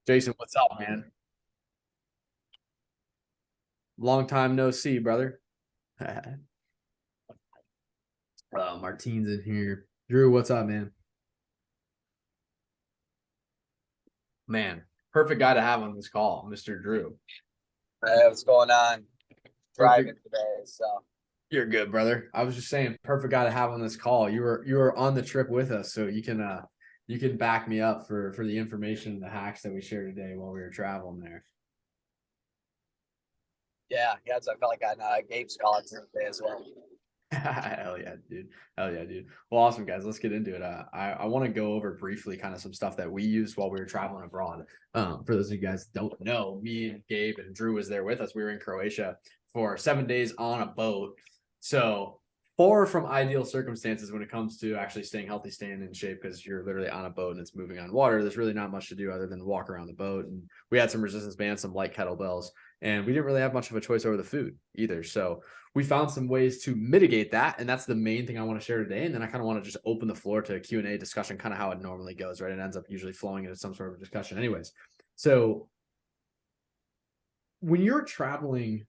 Jason, what's up, man? Long time no see, brother. Martine's in here. Drew, what's up, man? Man, perfect guy to have on this call, Mr. Drew. Hey, what's going on? Driving Perfect. today, so You're good, brother. I was just saying, perfect guy to have on this call. You were on the trip with us, so you can back me up for the information and the hacks that we shared today while we were traveling there. yeah. So I felt like on Gabe's calling today as well. Hell yeah, dude. Hell yeah, dude. Well, awesome, guys. Let's get into it. I want to go over briefly kind of some stuff that we used while we were traveling abroad. For those of you guys that don't know, me and Gabe and Drew was there with us. We were in Croatia for 7 days on a boat. So far from ideal circumstances when it comes to actually staying healthy, staying in shape, because you're literally on a boat and it's moving on water. There's really not much to do other than walk around the boat. And we had some resistance bands, some light kettlebells, and we didn't really have much of a choice over the food either. So we found some ways to mitigate that, and that's the main thing I want to share today. And then I kind of want to just open the floor to a Q&A discussion, kind of how it normally goes, right? It ends up usually flowing into some sort of discussion anyways. So when you're traveling,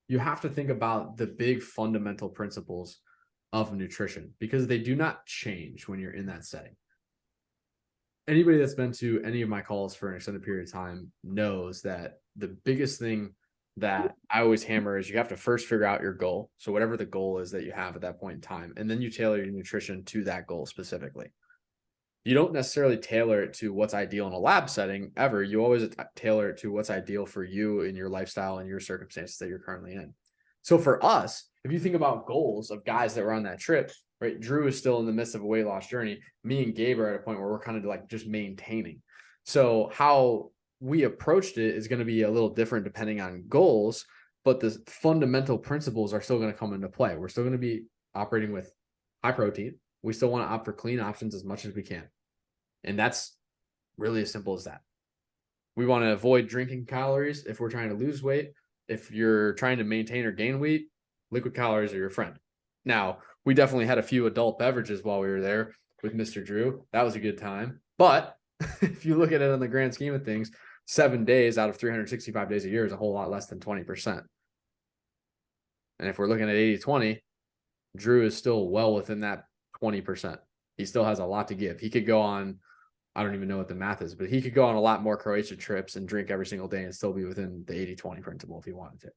you have to think about the big fundamental principles of nutrition because they do not change when you're in that setting. Anybody that's been to any of my calls for an extended period of time knows that the biggest thing that I always hammer is you have to first figure out your goal. So whatever the goal is that you have at that point in time, and then you tailor your nutrition to that goal specifically. You don't necessarily tailor it to what's ideal in a lab setting ever. You always tailor it to what's ideal for you in your lifestyle and your circumstances that you're currently in. So for us, if you think about goals of guys that were on that trip, right? Drew is still in the midst of a weight loss journey. Me and Gabe are at a point where we're kind of like just maintaining. So how we approached it is going to be a little different depending on goals, but the fundamental principles are still going to come into play. We're still going to be operating with high protein. We still want to opt for clean options as much as we can. And that's really as simple as that. We want to avoid drinking calories if we're trying to lose weight. If you're trying to maintain or gain weight, liquid calories are your friend. Now, we definitely had a few adult beverages while we were there with Mr. Drew. That was a good time. But if you look at it in the grand scheme of things, 7 days out of 365 days a year is a whole lot less than 20%. And if we're looking at 80-20, Drew is still well within that 20%. He still has a lot to give. He could go on, I don't even know what the math is, but he could go on a lot more Croatia trips and drink every single day and still be within the 80-20 principle if he wanted to.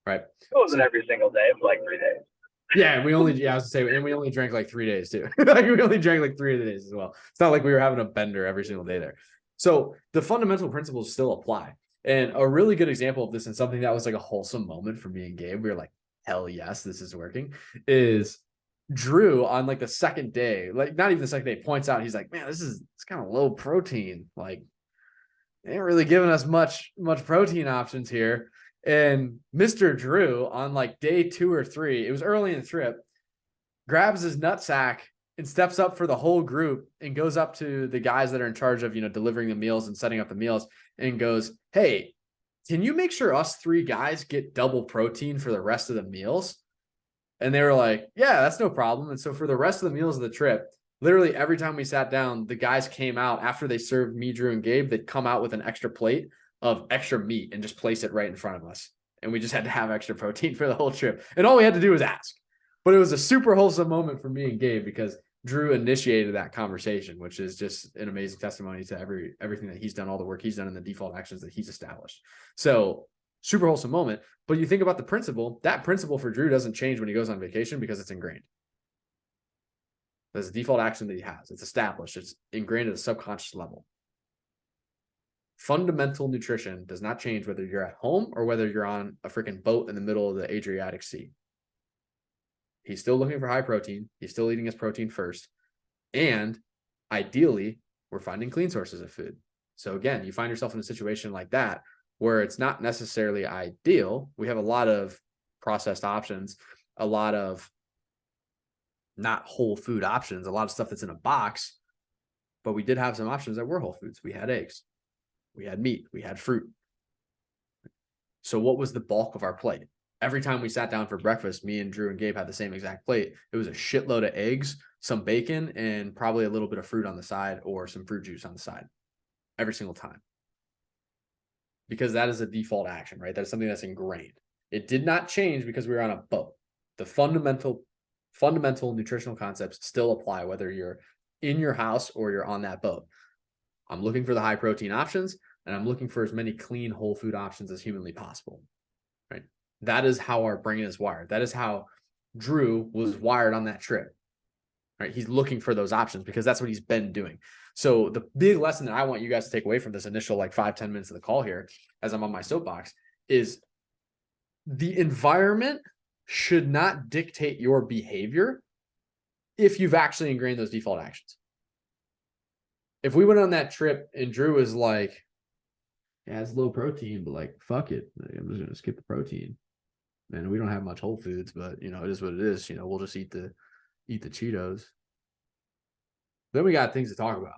Right. It wasn't So, every single day, but like 3 days. yeah, I was to say, and we only drank like 3 days too. Like we only drank like 3 of the days as well. It's not like we were having a bender every single day there. So the fundamental principles still apply. And a really good example of this and something that was like a wholesome moment for me and Gabe, we were like, hell yes, this is working, is Drew on like the second day, like not even the second day, points out, he's like, man, it's kind of low protein. Like they ain't really giving us much protein options here. And Mr. Drew on like day 2 or 3, it was early in the trip, grabs his nutsack and steps up for the whole group and goes up to the guys that are in charge of, delivering the meals and setting up the meals and goes, hey, can you make sure us 3 guys get double protein for the rest of the meals? And they were like, yeah, that's no problem. And so for the rest of the meals of the trip, literally every time we sat down, the guys came out after they served me, Drew, and Gabe, they'd come out with an extra plate of extra meat and just place it right in front of us. And we just had to have extra protein for the whole trip. And all we had to do was ask. But it was a super wholesome moment for me and Gabe because Drew initiated that conversation, which is just an amazing testimony to everything that he's done, all the work he's done, and the default actions that he's established. So super wholesome moment. But you think about the principle, that principle for Drew doesn't change when he goes on vacation because it's ingrained. That's a default action that he has. It's established. It's ingrained at a subconscious level. Fundamental nutrition does not change whether you're at home or whether you're on a freaking boat in the middle of the Adriatic Sea. He's still looking for high protein. He's still eating his protein first. And ideally, we're finding clean sources of food. So again, you find yourself in a situation like that where it's not necessarily ideal. We have a lot of processed options, a lot of not whole food options, a lot of stuff that's in a box, but we did have some options that were whole foods. We had eggs, we had meat, we had fruit. So what was the bulk of our plate? Every time we sat down for breakfast, me and Drew and Gabe had the same exact plate. It was a shitload of eggs, some bacon, and probably a little bit of fruit on the side or some fruit juice on the side every single time. because that is a default action, right? That's something that's ingrained. It did not change because we were on a boat. The fundamental nutritional concepts still apply whether you're in your house or you're on that boat. I'm looking for the high protein options, and I'm looking for as many clean whole food options as humanly possible, right? That is how our brain is wired. That is how Drew was wired on that trip, right? He's looking for those options because that's what he's been doing. So the big lesson that I want you guys to take away from this initial like 5-10 minutes of the call here, as I'm on my soapbox, is the environment should not dictate your behavior if you've actually ingrained those default actions. If we went on that trip and Drew was like, yeah, it's low protein, but like, fuck it. I'm just going to skip the protein. Man, we don't have much whole foods, but you know, it is what it is. You know, we'll just eat the Cheetos. Then we got things to talk about.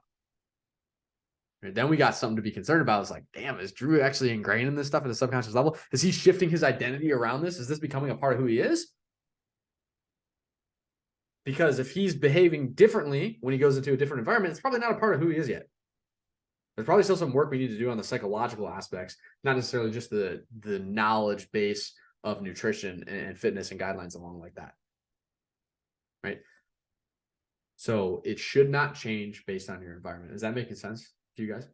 Right? Then we got something to be concerned about. It's like, damn, is Drew actually ingrained in this stuff at a subconscious level? Is he shifting his identity around this? Is this becoming a part of who he is? Because if he's behaving differently when he goes into a different environment, it's probably not a part of who he is yet. There's probably still some work we need to do on the psychological aspects, not necessarily just the knowledge base of nutrition and fitness and guidelines along like that. Right? So it should not change based on your environment. Is that making sense to you guys?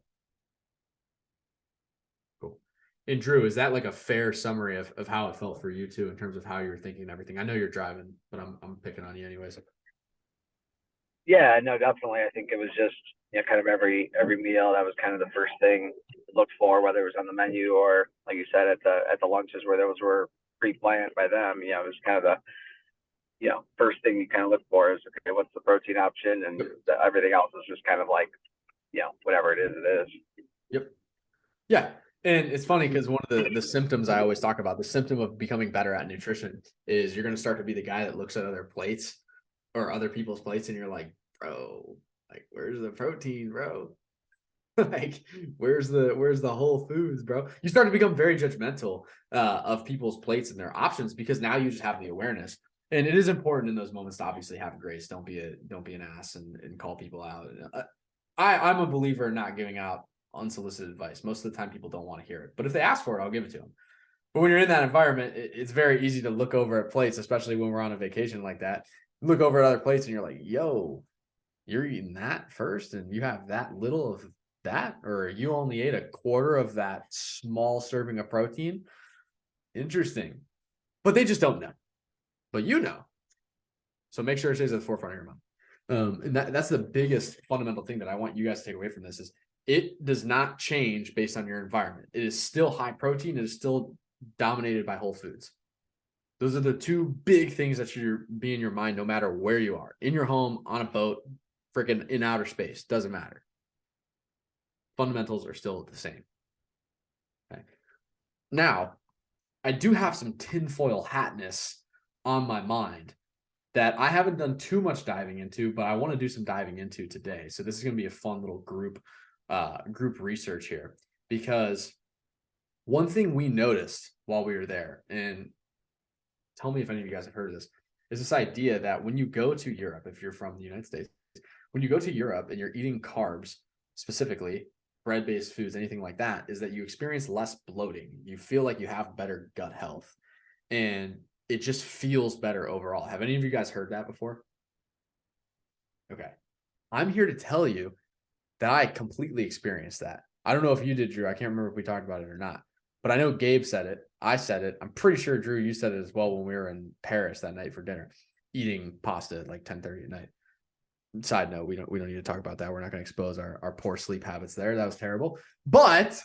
Cool. And Drew, is that like a fair summary of how it felt for you too, in terms of how you were thinking and everything? I know you're driving, but I'm picking on you anyways. Yeah, no, definitely. I think it was just, you know, kind of every meal, that was kind of the first thing looked for, whether it was on the menu or, like you said, at the lunches where those were pre-planned by them. You know, it was kind of the, you know, first thing you kind of look for is, okay, what's the protein option, and everything else is just kind of like, you know, whatever it is, it is. Yep. Yeah. And it's funny because one of the symptoms I always talk about, the symptom of becoming better at nutrition, is you're going to start to be the guy that looks at other plates or other people's plates and you're like, bro, like, where's the protein, bro? Like, where's the whole foods, bro? You start to become very judgmental of people's plates and their options because now you just have the awareness. And it is important in those moments to obviously have grace. Don't be an ass and call people out. I'm a believer in not giving out unsolicited advice. Most of the time people don't want to hear it, but if they ask for it, I'll give it to them. But when you're in that environment, it's very easy to look over at plates, especially when we're on a vacation like that. Look over at other plates and you're like, yo, you're eating that first and you have that little of that, or you only ate a quarter of that small serving of protein. Interesting. But they just don't know. But you know. So make sure it stays at the forefront of your mind. And that's the biggest fundamental thing that I want you guys to take away from this is it does not change based on your environment. It is still high protein. It is still dominated by whole foods. Those are the two big things that should be in your mind no matter where you are. In your home, on a boat, freaking in outer space. Doesn't matter. Fundamentals are still the same. Okay. Now, I do have some tinfoil hatness on my mind that I haven't done too much diving into, but I want to do some diving into today. So this is going to be a fun little group research here, because one thing we noticed while we were there, and tell me if any of you guys have heard of this, is this idea that when you go to Europe, if you're from the United States, when you go to Europe and you're eating carbs, specifically bread-based foods, anything like that, is that you experience less bloating. You feel like you have better gut health, and it just feels better overall. Have any of you guys heard that before? Okay. I'm here to tell you that I completely experienced that. I don't know if you did, Drew. I can't remember if we talked about it or not, but I know Gabe said it. I said it. I'm pretty sure, Drew, you said it as well when we were in Paris that night for dinner, eating pasta at like 10:30 at night. Side note, we don't need to talk about that. We're not going to expose our poor sleep habits there. That was terrible. But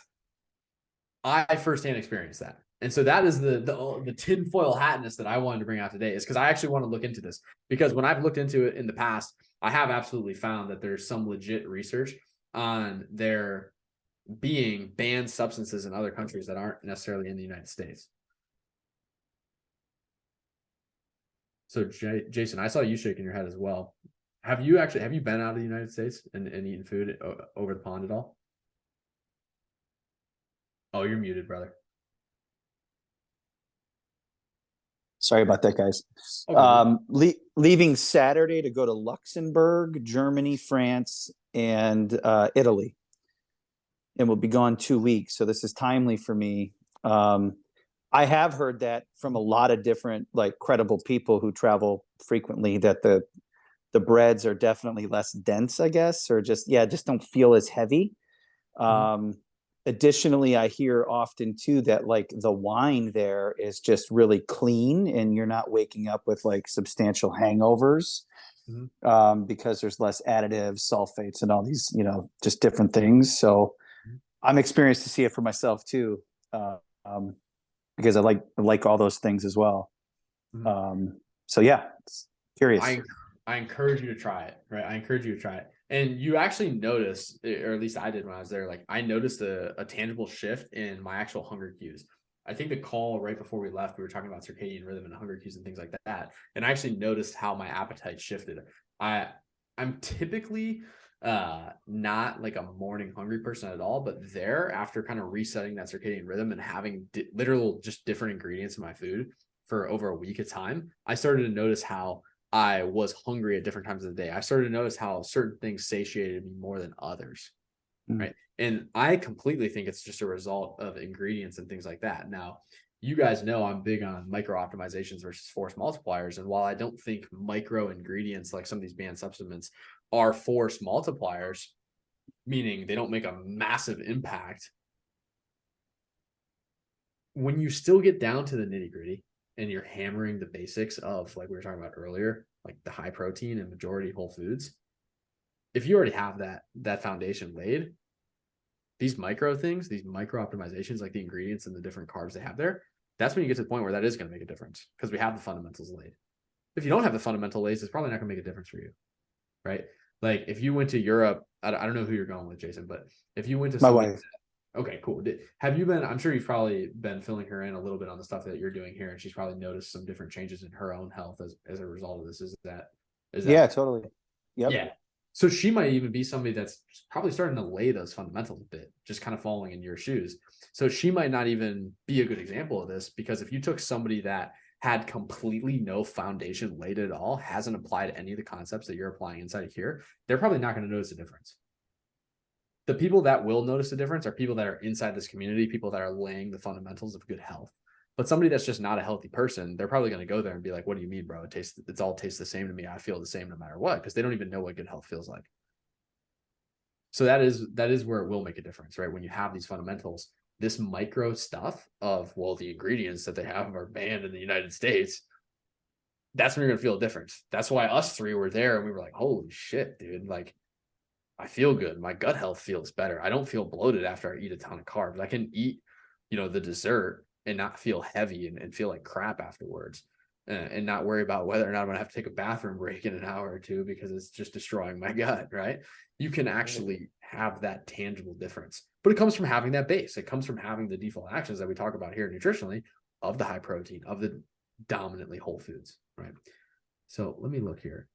I firsthand experienced that. And so that is the tinfoil hatness that I wanted to bring out today, is because I actually want to look into this, because when I've looked into it in the past, I have absolutely found that there's some legit research on there being banned substances in other countries that aren't necessarily in the United States. So Jason, I saw you shaking your head as well. Have you been out of the United States and eaten food over the pond at all? Oh, you're muted, brother. Sorry about that, guys. Okay. Leaving Saturday to go to Luxembourg, Germany, France, and Italy. and will be gone 2 weeks. So this is timely for me. I have heard that from a lot of different like credible people who travel frequently, that the breads are definitely less dense, I guess, or just don't feel as heavy. Additionally, I hear often too that like the wine there is just really clean and you're not waking up with like substantial hangovers, because there's less additives, sulfates, and all these, just different things. So I'm experienced to see it for myself too, because I like all those things as well. So yeah, curious. I encourage you to try it, right? I encourage you to try it. And you actually notice, or at least I did when I was there, like I noticed a tangible shift in my actual hunger cues. I think the call right before we left, we were talking about circadian rhythm and hunger cues and things like that. And I actually noticed how my appetite shifted. I'm typically not like a morning hungry person at all, but there, after kind of resetting that circadian rhythm and having literal just different ingredients in my food for over a week at a time, I started to notice how I was hungry at different times of the day. I started to notice how certain things satiated me more than others. Right. And I completely think it's just a result of ingredients and things like that. Now, you guys know I'm big on micro optimizations versus force multipliers. And while I don't think micro ingredients like some of these banned supplements are force multipliers, meaning they don't make a massive impact, when you still get down to the nitty gritty and you're hammering the basics of, like we were talking about earlier, like the high protein and majority whole foods, if you already have that foundation laid, these micro things, these micro optimizations, like the ingredients and the different carbs they have there, that's when you get to the point where that is going to make a difference, because we have the fundamentals laid. If you don't have the fundamental lays, it's probably not going to make a difference for you, right? Like if you went to Europe, I don't know who you're going with, Jason, but if you went to my wife. Okay, cool. Have you been, I'm sure you've probably been filling her in a little bit on the stuff that you're doing here, and she's probably noticed some different changes in her own health as a result of this. Is that Yeah, totally. Yep. Yeah. So she might even be somebody that's probably starting to lay those fundamentals a bit, just kind of following in your shoes. So she might not even be a good example of this, because if you took somebody that had completely no foundation laid at all, hasn't applied any of the concepts that you're applying inside of here, they're probably not going to notice a difference. The people that will notice a difference are people that are inside this community, people that are laying the fundamentals of good health. But somebody that's just not a healthy person, they're probably going to go there and be like, what do you mean, bro? It's all tastes the same to me. I feel the same no matter what, because they don't even know what good health feels like. So that is where it will make a difference, right? When you have these fundamentals, this micro stuff of, well, the ingredients that they have are banned in the United States, that's when you're going to feel a difference. That's why us three were there and we were like, holy shit, dude. Like, I feel good. My gut health feels better. I don't feel bloated after I eat a ton of carbs. I can eat, the dessert and not feel heavy and feel like crap afterwards, and not worry about whether or not I'm going to have to take a bathroom break in an hour or two because it's just destroying my gut, right? You can actually have that tangible difference, but it comes from having that base. It comes from having the default actions that we talk about here nutritionally, of the high protein, of the dominantly whole foods, right? So let me look here.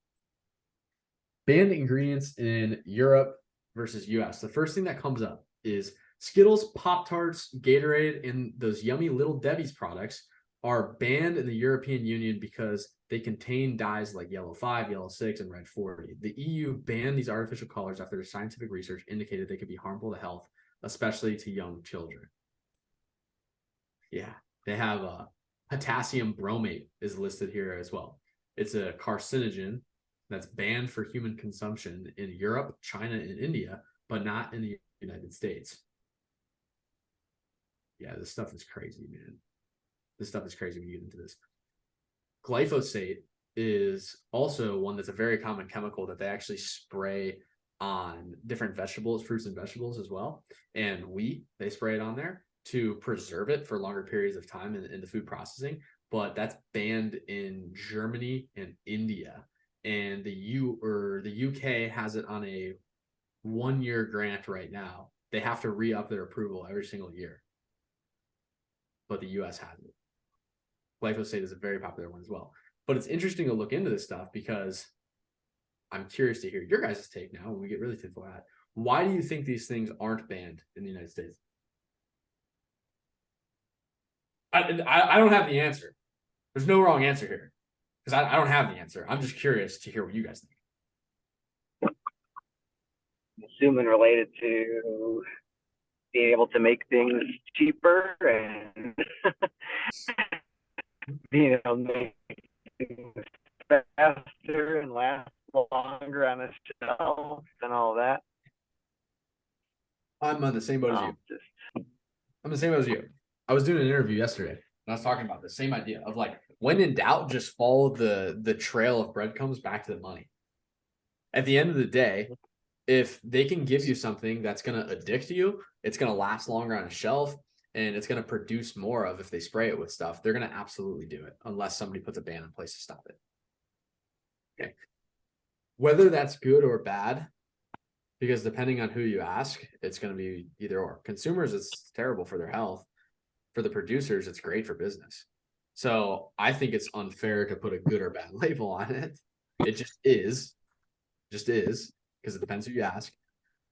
Banned ingredients in Europe versus US. The first thing that comes up is Skittles, Pop-Tarts, Gatorade, and those yummy Little Debbie's products are banned in the European Union because they contain dyes like yellow 5, yellow 6, and red 40. The EU banned these artificial colors after scientific research indicated they could be harmful to health, especially to young children. Yeah, they have potassium bromate is listed here as well. It's a carcinogen that's banned for human consumption in Europe, China, and India, but not in the United States. Yeah, this stuff is crazy, man. This stuff is crazy when you get into this. Glyphosate is also one that's a very common chemical that they actually spray on different vegetables, fruits and vegetables as well. And wheat, they spray it on there to preserve it for longer periods of time in the food processing. But that's banned in Germany and India. And the UK has it on a 1-year grant right now. They have to re-up their approval every single year. But the US has it. Glyphosate is a very popular one as well. But it's interesting to look into this stuff because I'm curious to hear your guys' take now when we get really tinfoil hat. Why do you think these things aren't banned in the United States? I don't have the answer. There's no wrong answer here because I don't have the answer. I'm just curious to hear what you guys think. I'm assuming related to being able to make things cheaper and being able to make things faster and last longer on a shelf and all that. I'm on the same boat as you. Just I'm the same as you. I was doing an interview yesterday and I was talking about the same idea of like, when in doubt, just follow the trail of breadcrumbs back to the money. At the end of the day, if they can give you something that's going to addict you, it's going to last longer on a shelf, and it's going to produce more of if they spray it with stuff, they're going to absolutely do it unless somebody puts a ban in place to stop it. Okay. Whether that's good or bad, because depending on who you ask, it's going to be either or. Consumers, it's terrible for their health. For the producers, it's great for business. So I think it's unfair to put a good or bad label on it. It just is, because it depends who you ask.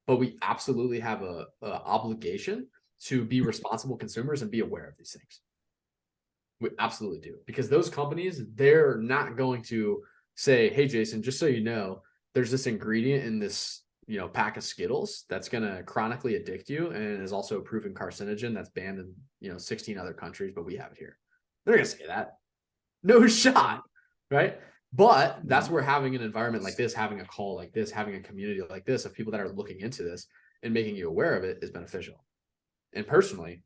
But we absolutely have a obligation to be responsible consumers and be aware of these things. We absolutely do, because those companies, they're not going to say, hey, Jason, just so you know, there's this ingredient in this, you know, pack of Skittles that's going to chronically addict you and is also a proven carcinogen that's banned in, you know, 16 other countries, but we have it here. They're going to say that. No shot, right? But that's where having an environment like this, having a call like this, having a community like this of people that are looking into this and making you aware of it is beneficial. And personally,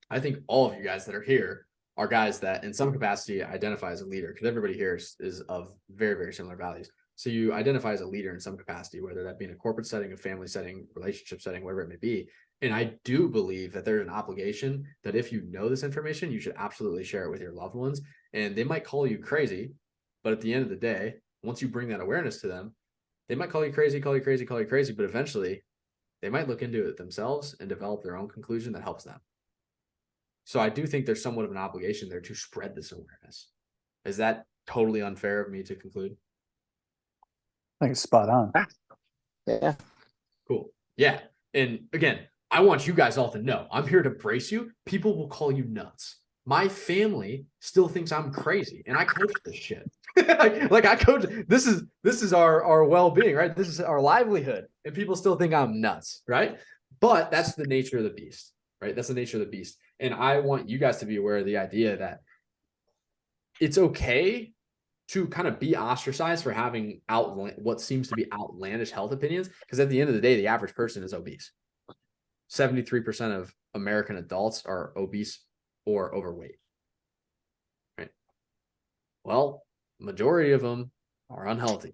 I think all of you guys that are here are guys that in some capacity identify as a leader, because everybody here is of very, very similar values. So you identify as a leader in some capacity, whether that be in a corporate setting, a family setting, relationship setting, whatever it may be. And I do believe that there's an obligation that if you know this information, you should absolutely share it with your loved ones. And they might call you crazy, but at the end of the day, once you bring that awareness to them, they might call you crazy, but eventually they might look into it themselves and develop their own conclusion that helps them. So I do think there's somewhat of an obligation there to spread this awareness. Is that totally unfair of me to conclude? I think it's spot on. yeah. Cool. Yeah. And again, I want you guys all to know, I'm here to brace you. People will call you nuts. My family still thinks I'm crazy, and I coach this shit. like I coach. This is our well-being, right? This is our livelihood, and people still think I'm nuts, right? But that's the nature of the beast, right? That's the nature of the beast. And I want you guys to be aware of the idea that it's okay to kind of be ostracized for having what seems to be outlandish health opinions, because at the end of the day, the average person is obese. 73% of American adults are obese or overweight, right? Well, majority of them are unhealthy.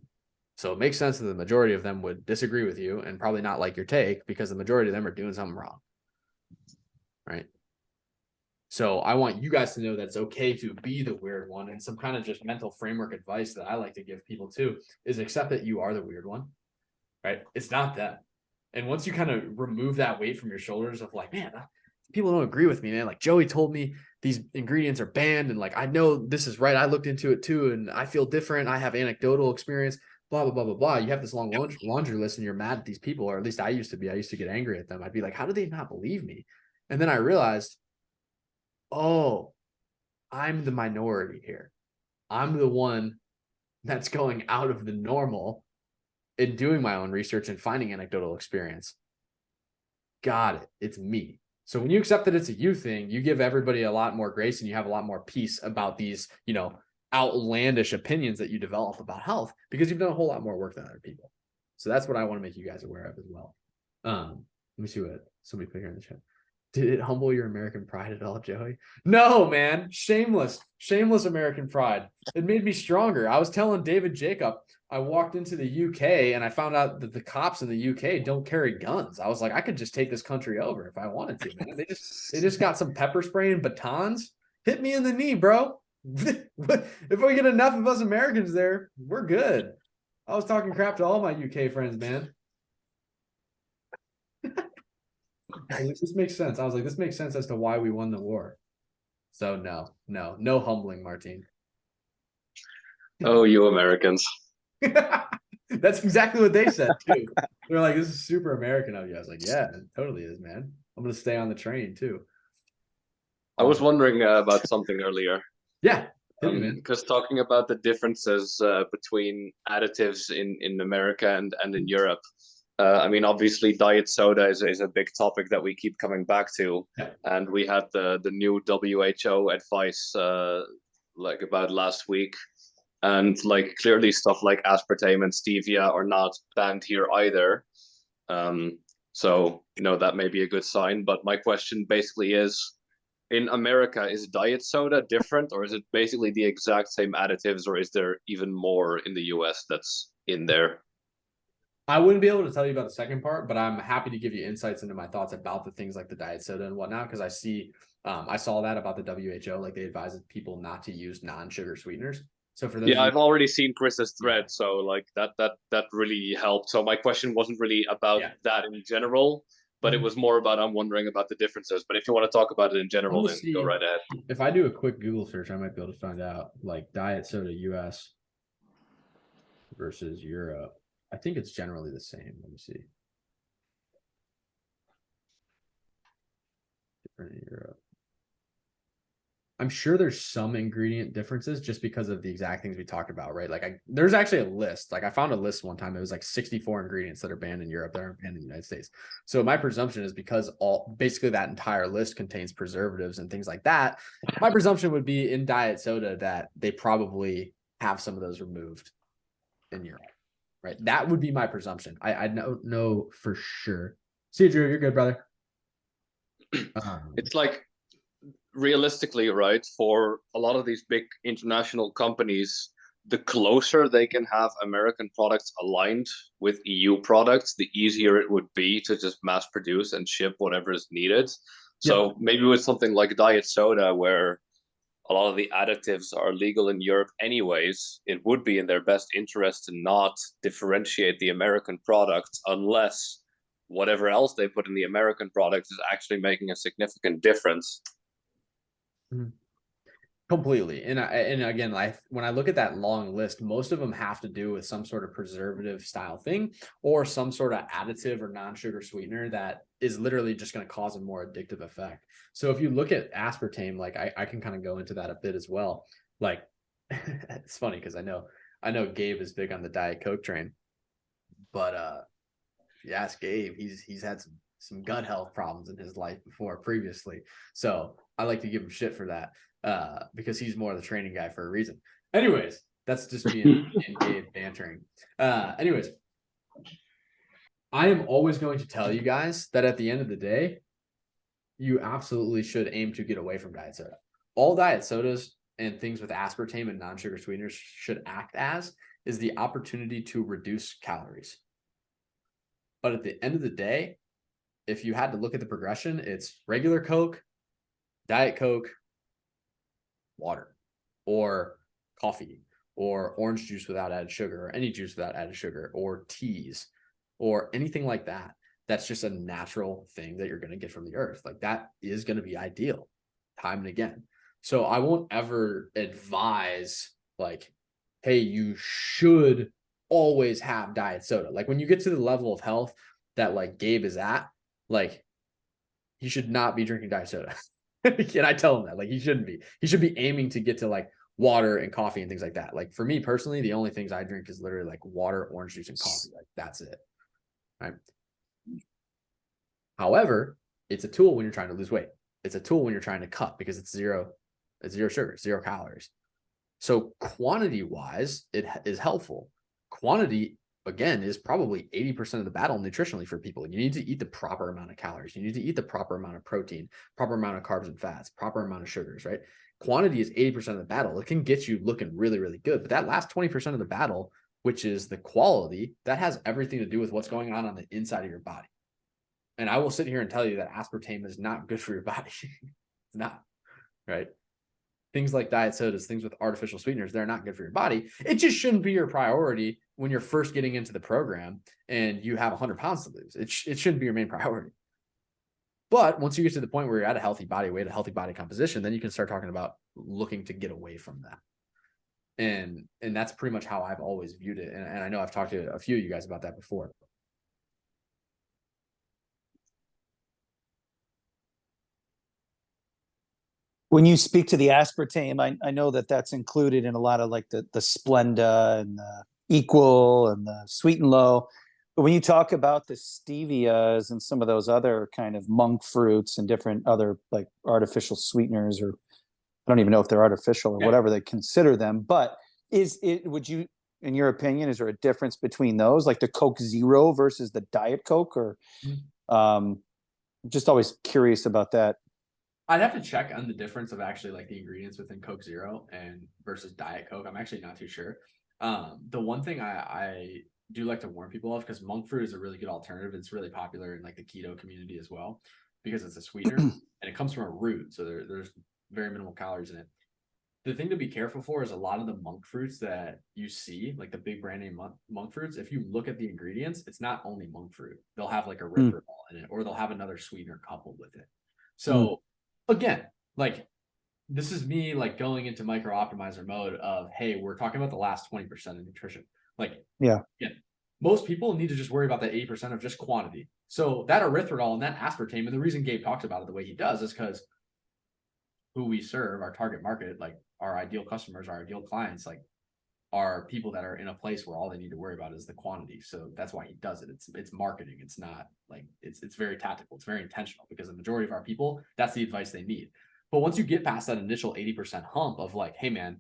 So it makes sense that the majority of them would disagree with you and probably not like your take, because the majority of them are doing something wrong, right? So I want you guys to know that it's okay to be the weird one. And some kind of just mental framework advice that I like to give people too is accept that you are the weird one, right? It's not them. And once you kind of remove that weight from your shoulders of like, man, people don't agree with me, man. Like Joey told me these ingredients are banned, and like, I know this is right. I looked into it too, and I feel different. I have anecdotal experience, blah, blah, blah, blah, blah. You have this long laundry list and you're mad at these people, or at least I used to be. I used to get angry at them. I'd be like, how do they not believe me? And then I realized, oh, I'm the minority here. I'm the one that's going out of the normal and doing my own research and finding anecdotal experience. Got it. It's me. So when you accept that it's a you thing, you give everybody a lot more grace and you have a lot more peace about these, you know, outlandish opinions that you develop about health, because you've done a whole lot more work than other people. So that's what I want to make you guys aware of as well. Let me see what somebody put here in the chat. Did it humble your American pride at all, Joey? No, man. Shameless American pride. It made me stronger. I was telling David Jacob, I walked into the UK and I found out that the cops in the UK don't carry guns. I was like, I could just take this country over if I wanted to, man. They just got some pepper spray and batons. Hit me in the knee, bro. If we get enough of us Americans there, we're good. I was talking crap to all my UK friends, man. This makes sense. I was like, this makes sense as to why we won the war. So no humbling, Martin. Oh, you Americans. That's exactly what they said too. They're like, this is super American of you. I was like, yeah, it totally is, man. I'm gonna stay on the train too. I was wondering about something earlier. Yeah, man. Because talking about the differences between additives in America and in Europe, I mean, obviously, diet soda is a big topic that we keep coming back to, Yeah. and we had the new WHO advice like about last week, and like clearly stuff like aspartame and stevia are not banned here either. So that may be a good sign. But my question basically is, in America, is diet soda different, or is it basically the exact same additives, or is there even more in the US that's in there? I wouldn't be able to tell you about the second part, but I'm happy to give you insights into my thoughts about the things like the diet soda and whatnot, because I saw that about the WHO, like they advise people not to use non-sugar sweeteners. So for those, Yeah, I've already seen Chris's thread, so like that really helped. So my question wasn't really about that in general, but it was more about I'm wondering about the differences. But if you want to talk about it in general, then go right ahead. If I do a quick Google search, I might be able to find out like diet soda US versus Europe. I think it's generally the same. Let me see. Different in Europe. I'm sure there's some ingredient differences just because of the exact things we talked about, right? Like there's actually a list. Like I found a list one time. It was like 64 ingredients that are banned in Europe that aren't banned in the United States. So my presumption is because basically that entire list contains preservatives and things like that. My presumption would be in diet soda that they probably have some of those removed in Europe, right? That would be my presumption. I don't know for sure. See you, Drew. You're good, brother. It's like realistically, right, for a lot of these big international companies, the closer they can have American products aligned with EU products, the easier it would be to just mass produce and ship whatever is needed. So maybe with something like diet soda, where a lot of the additives are legal in Europe anyways, it would be in their best interest to not differentiate the American product unless whatever else they put in the American product is actually making a significant difference. Completely. And again, when I look at that long list, most of them have to do with some sort of preservative style thing or some sort of additive or non-sugar sweetener that is literally just going to cause a more addictive effect. So if you look at aspartame, like I can kind of go into that a bit as well. Like it's funny because I know Gabe is big on the Diet Coke train, but if you ask Gabe, he's had some gut health problems in his life previously. So I like to give him shit for that because he's more the training guy for a reason. Anyways, that's just me and Gabe bantering. Anyways, I am always going to tell you guys that at the end of the day, you absolutely should aim to get away from diet soda. All diet sodas and things with aspartame and non-sugar sweeteners should act as is the opportunity to reduce calories. But at the end of the day, if you had to look at the progression, it's regular Coke, Diet Coke, water, or coffee, or orange juice without added sugar, or any juice without added sugar, or teas, or anything like that. That's just a natural thing that you're going to get from the earth. Like that is going to be ideal time and again. So I won't ever advise like, hey, you should always have diet soda. Like when you get to the level of health that like Gabe is at, like he should not be drinking diet soda. And I tell him that like he shouldn't be. He should be aiming to get to like water and coffee and things like that. Like for me personally, the only things I drink is literally like water, orange juice, and coffee. Like that's it. Right. However, it's a tool when you're trying to lose weight. It's a tool when you're trying to cut because it's zero sugar, 0 calories. So quantity wise, it is helpful. Quantity, again, is probably 80% of the battle nutritionally for people. You need to eat the proper amount of calories. You need to eat the proper amount of protein, proper amount of carbs and fats, proper amount of sugars, right? Quantity is 80% of the battle. It can get you looking really, really good. But that last 20% of the battle, which is the quality, that has everything to do with what's going on the inside of your body. And I will sit here and tell you that aspartame is not good for your body. It's not, right? Things like diet sodas, things with artificial sweeteners, they're not good for your body. It just shouldn't be your priority when you're first getting into the program and you have 100 pounds to lose. It shouldn't be your main priority. But once you get to the point where you're at a healthy body weight, a healthy body composition, then you can start talking about looking to get away from that. And that's pretty much how I've always viewed it. And I know I've talked to a few of you guys about that before. When you speak to the aspartame, I know that that's included in a lot of like the Splenda and the Equal and the Sweet and Low. But when you talk about the stevias and some of those other kind of monk fruits and different other like artificial sweeteners, or I don't even know if they're artificial or Yeah. whatever they consider them, but would you, in your opinion, is there a difference between those, like the Coke Zero versus the Diet Coke, or just always curious about that? I'd have to check on the difference of actually like the ingredients within Coke Zero and versus Diet Coke. I'm actually not too sure. The one thing I do like to warn people of, because monk fruit is a really good alternative. It's really popular in like the keto community as well, because it's a sweetener and it comes from a root. So there's very minimal calories in it. The thing to be careful for is a lot of the monk fruits that you see, like the big brand name monk fruits. If you look at the ingredients, it's not only monk fruit. They'll have like erythritol in it, or they'll have another sweetener coupled with it. So again, like this is me like going into micro optimizer mode of, hey, we're talking about the last 20% of nutrition. Like, Yeah. Most people need to just worry about that 80% of just quantity. So that erythritol and that aspartame, and the reason Gabe talks about it the way he does is because who we serve, our target market, like our ideal customers, our ideal clients, like are people that are in a place where all they need to worry about is the quantity. So that's why he does it. It's marketing. It's not like it's very tactical. It's very intentional, because the majority of our people, that's the advice they need. But once you get past that initial 80% hump of like, hey man,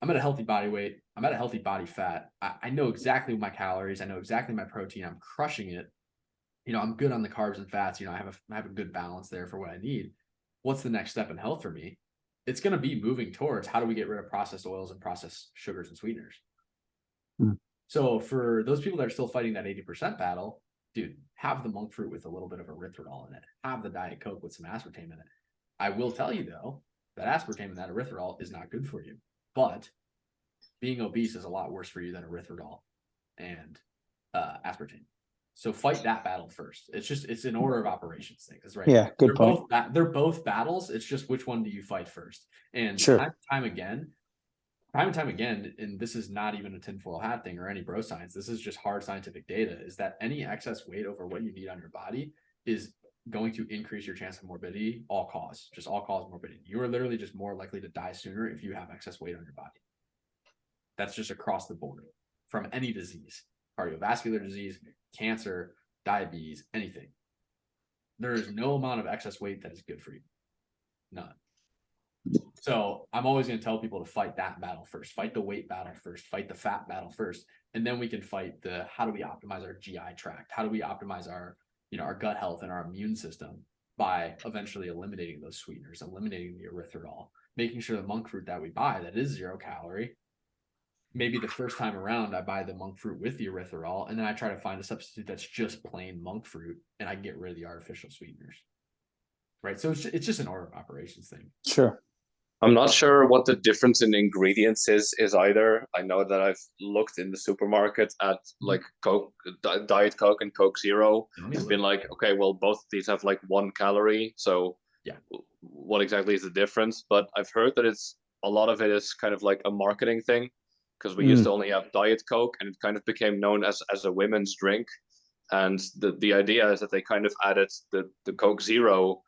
I'm at a healthy body weight, I'm at a healthy body fat, I know exactly my calories, I know exactly my protein, I'm crushing it. I'm good on the carbs and fats. I have a good balance there for what I need. What's the next step in health for me? It's going to be moving towards how do we get rid of processed oils and processed sugars and sweeteners. So for those people that are still fighting that 80% battle, dude, have the monk fruit with a little bit of erythritol in it. Have the Diet Coke with some aspartame in it. I will tell you though, that aspartame and that erythritol is not good for you. But being obese is a lot worse for you than erythritol and aspartame. So fight that battle first. It's an order of operations thing. That's right. Yeah, good point. They're both battles. It's just which one do you fight first? And Sure. time and time again, and this is not even a tinfoil hat thing or any bro science. This is just hard scientific data, is that any excess weight over what you need on your body is going to increase your chance of morbidity, all cause morbidity. You are literally just more likely to die sooner if you have excess weight on your body. That's just across the board from any disease, cardiovascular disease, cancer, diabetes, anything. There is no amount of excess weight that is good for you. None. So I'm always going to tell people to fight that battle first, fight the weight battle first, fight the fat battle first, and then we can fight the how do we optimize our GI tract? How do we optimize our gut health and our immune system by eventually eliminating those sweeteners, eliminating the erythritol, making sure the monk fruit that we buy that is 0 calorie. Maybe the first time around, I buy the monk fruit with the erythritol, and then I try to find a substitute that's just plain monk fruit, and I get rid of the artificial sweeteners. Right. So it's just an order of operations thing. Sure. I'm not sure what the difference in ingredients is either. I know that I've looked in the supermarket at like Coke, Diet Coke and Coke Zero, and been like, okay, well, both of these have like 1 calorie. So yeah, what exactly is the difference? But I've heard that a lot of it is kind of like a marketing thing, because we used to only have Diet Coke, and it kind of became known as a women's drink. And the idea is that they kind of added the Coke Zero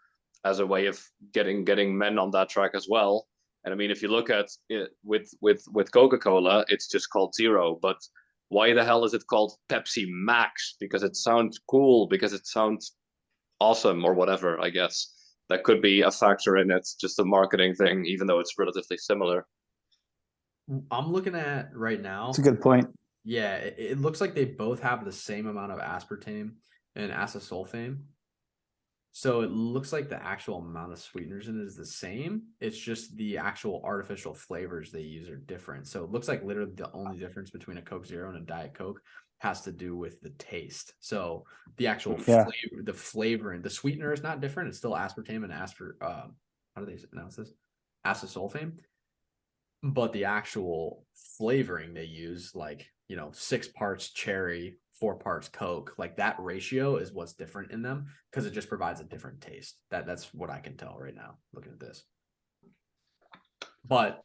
as a way of getting men on that track as well. And I mean, if you look at it with Coca-Cola, it's just called Zero. But why the hell is it called Pepsi Max? Because it sounds cool, because it sounds awesome, or whatever, I guess. That could be a factor in it, just a marketing thing, even though it's relatively similar. I'm looking at right now. That's a good point. Yeah, it looks like they both have the same amount of aspartame and acesulfame. So it looks like the actual amount of sweeteners in it is the same. It's just the actual artificial flavors they use are different. So it looks like literally the only difference between a Coke Zero and a Diet Coke has to do with the taste. So the actual flavor, the flavor and the sweetener is not different. It's still aspartame and how do they announce this? Acesulfame. But the actual flavoring they use, like, 6 parts cherry, 4 parts Coke, like that ratio is what's different in them, because it just provides a different taste. That's what I can tell right now looking at this. But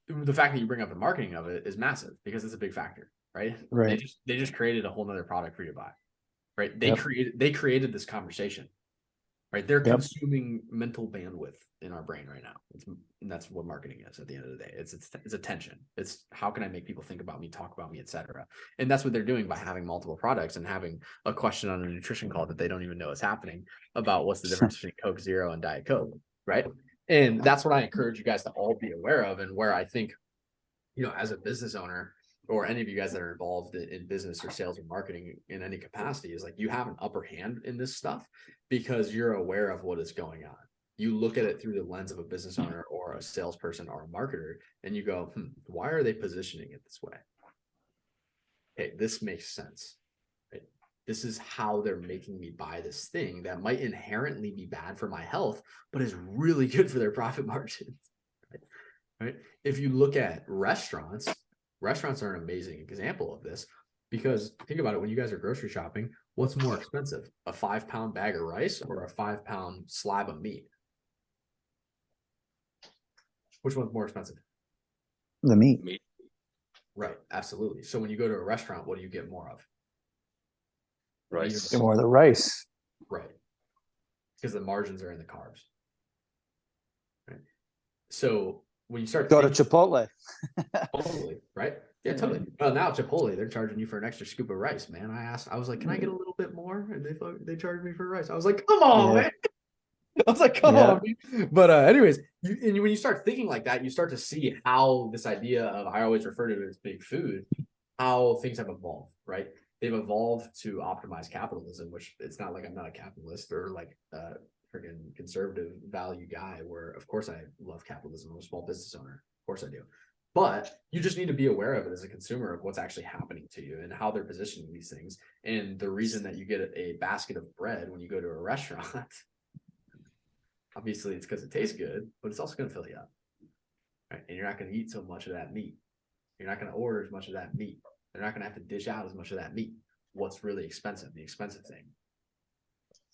the fact that you bring up the marketing of it is massive, because it's a big factor, right? Right. They just created a whole nother product for you to buy, right? They created this conversation. right? They're Yep. consuming mental bandwidth in our brain right now. And that's what marketing is at the end of the day. It's attention. It's how can I make people think about me, talk about me, etc. And that's what they're doing by having multiple products and having a question on a nutrition call that they don't even know is happening about what's the difference between Coke Zero and Diet Coke, right? And that's what I encourage you guys to all be aware of, and where I think, as a business owner, or any of you guys that are involved in business or sales or marketing in any capacity, is like you have an upper hand in this stuff because you're aware of what is going on. You look at it through the lens of a business owner or a salesperson or a marketer, and you go, why are they positioning it this way? Okay, this makes sense. Right? This is how they're making me buy this thing that might inherently be bad for my health, but is really good for their profit margins. Right? If you look at restaurants are an amazing example of this, because think about it, when you guys are grocery shopping, what's more expensive, a 5-pound bag of rice or a 5-pound slab of meat? Which one's more expensive? The meat. Right, absolutely. So when you go to a restaurant, what do you get more of? Rice. Or the rice. Right, because the margins are in the carbs. Right. So when you start Go to Chipotle. Totally, right? Yeah, totally. Well, now Chipotle, they're charging you for an extra scoop of rice, man. I was like, can I get a little bit more? And they charged me for rice. I was like, come on, man. I was like, come on, man. But anyways, when you start thinking like that, you start to see how this idea of, I always refer to it as big food, how things have evolved, right? They've evolved to optimize capitalism, which it's not like I'm not a capitalist or like freaking conservative value guy, where of course I love capitalism. I'm a small business owner. Of course I do. But you just need to be aware of it as a consumer, of what's actually happening to you and how they're positioning these things. And the reason that you get a basket of bread when you go to a restaurant, obviously it's because it tastes good, but it's also going to fill you up. Right? And you're not going to eat so much of that meat. You're not going to order as much of that meat. They're not going to have to dish out as much of that meat. What's really expensive? The expensive thing.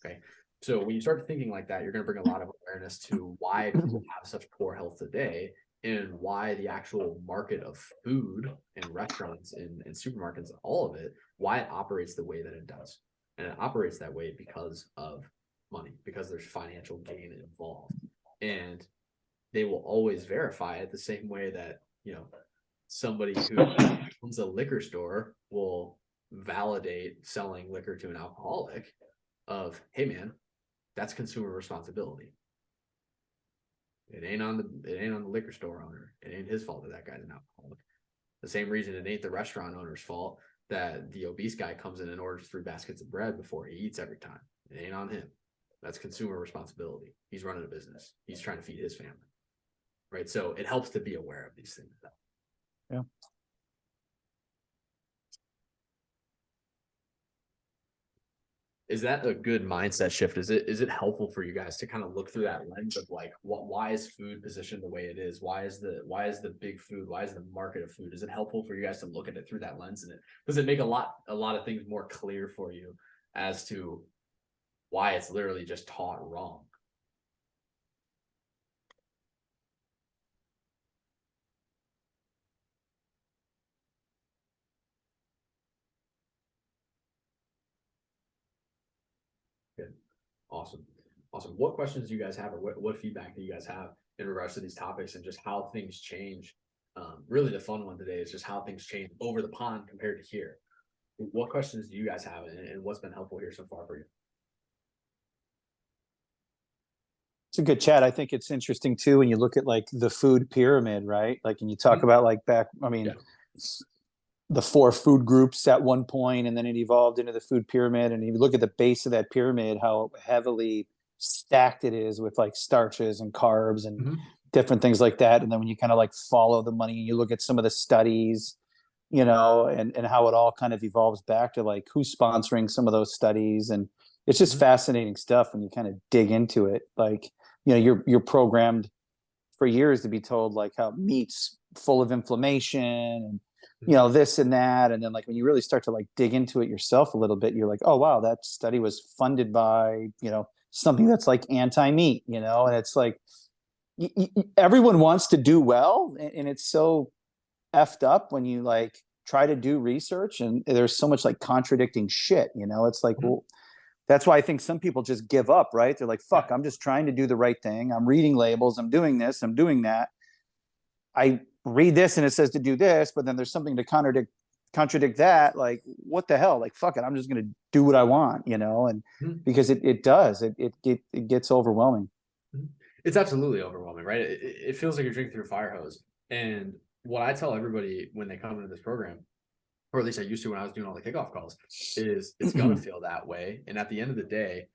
Okay. So when you start thinking like that, you're going to bring a lot of awareness to why people have such poor health today, and why the actual market of food and restaurants and supermarkets, all of it, why it operates the way that it does. And it operates that way because of money, because there's financial gain involved. And they will always verify it the same way that, somebody who owns a liquor store will validate selling liquor to an alcoholic of, hey man, that's consumer responsibility. It ain't on the liquor store owner. It ain't his fault that that guy's an alcoholic. The same reason it ain't the restaurant owner's fault that the obese guy comes in and orders 3 baskets of bread before he eats every time. It ain't on him. That's consumer responsibility. He's running a business. He's trying to feed his family. Right. So it helps to be aware of these things. Yeah. Is that a good mindset shift? Is it helpful for you guys to kind of look through that lens of like, why is food positioned the way it is? Why is the big food? Why is the market of food? Is it helpful for you guys to look at it through that lens? And does it make a lot of things more clear for you as to why it's literally just taught wrong? Good. Awesome. What questions do you guys have, or what feedback do you guys have in regards to these topics and just how things change? Really the fun one today is just how things change over the pond compared to here. What questions do you guys have, and what's been helpful here so far for you? It's a good chat. I think it's interesting too when you look at like the food pyramid, right? Like, and you talk about like the 4 food groups at one point, and then it evolved into the food pyramid. And you look at the base of that pyramid, how heavily stacked it is with like starches and carbs and different things like that. And then when you kind of like follow the money, you look at some of the studies, and how it all kind of evolves back to like who's sponsoring some of those studies. And it's just fascinating stuff when you kind of dig into it. Like, you're programmed for years to be told like how meat's full of inflammation and this and that. And then like when you really start to like dig into it yourself a little bit, you're like, oh wow, that study was funded by something that's like anti-meat, and it's like everyone wants to do well, and it's so effed up when you like try to do research and there's so much like contradicting shit. It's like, well, That's why I think some people just give up, right? They're like, fuck, I'm just trying to do the right thing. I'm reading labels. I'm doing this. I'm doing that. I read this and it says to do this, but then there's something to contradict that. Like, what the hell? Like, fuck it. I'm just going to do what I want, you know? And because it does, it gets overwhelming. It's absolutely overwhelming, right? It feels like you're drinking through a fire hose. And what I tell everybody when they come into this program, or at least I used to when I was doing all the kickoff calls, is it's going to feel that way. And at the end of the day,